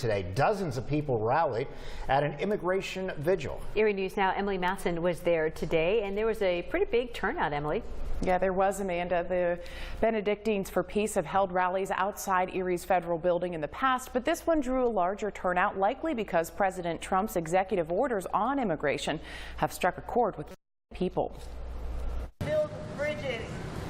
today. Dozens of people rallied at an immigration vigil. Erie News Now, Emily Matson was there today, and there was a pretty big turnout, Emily. Yeah, there was, Amanda. The Benedictines for Peace have held rallies outside Erie's federal building in the past, but this one drew a larger turnout, likely because President Trump's executive orders on immigration have struck a chord with people. Build bridges,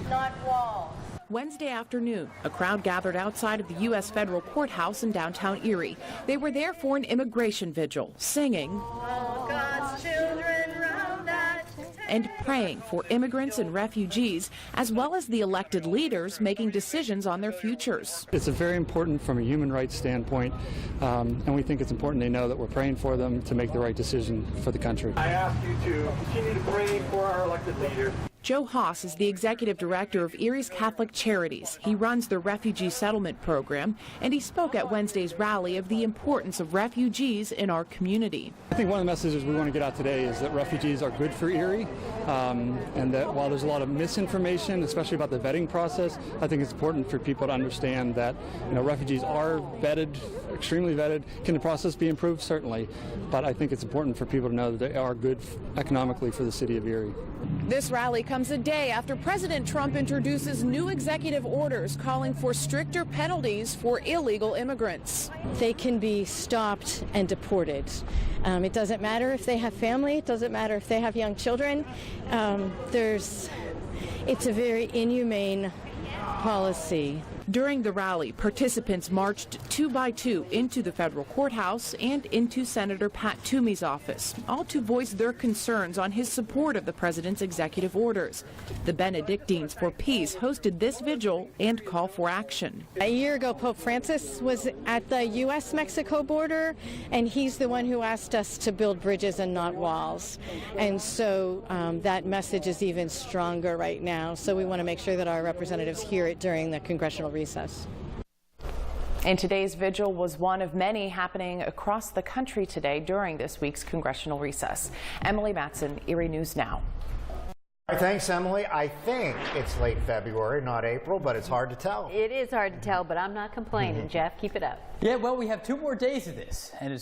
not walls. Wednesday afternoon, a crowd gathered outside of the U.S. federal courthouse in downtown Erie. They were there for an immigration vigil, singing All God's children round that and praying for immigrants and refugees, as well as the elected leaders making decisions on their futures. It's very important from a human rights standpoint, and we think it's important they know that we're praying for them to make the right decision for the country. I ask you to continue to pray for our elected leaders. Joe Haas is the executive director of Erie's Catholic Charities. He runs the refugee settlement program, and he spoke at Wednesday's rally of the importance of refugees in our community. I think one of the messages we want to get out today is that refugees are good for Erie, and that while there's a lot of misinformation, especially about the vetting process, I think it's important for people to understand that refugees are vetted, extremely vetted. Can the process be improved? Certainly, but I think it's important for people to know that they are good economically for the city of Erie. This rally comes a day after President Trump introduces new executive orders calling for stricter penalties for illegal immigrants. They can be stopped and deported. It doesn't matter if they have family, it doesn't matter if they have young children. It's a very inhumane policy. During the rally, participants marched 2 by 2 into the federal courthouse and into Senator Pat Toomey's office, all to voice their concerns on his support of the president's executive orders. The Benedictines for Peace hosted this vigil and call for action. A year ago, Pope Francis was at the U.S.-Mexico border, and he's the one who asked us to build bridges and not walls. And so that message is even stronger right now. So we want to make sure that our representatives hear it during the congressional recess. And today's vigil was one of many happening across the country today during this week's congressional recess. Emily Matson, Erie News Now. All right, thanks, Emily. I think it's late February, not April, but it's hard to tell. It is hard to tell, but I'm not complaining. Jeff, keep it up. Yeah, well, we have 2 more days of this, and it's been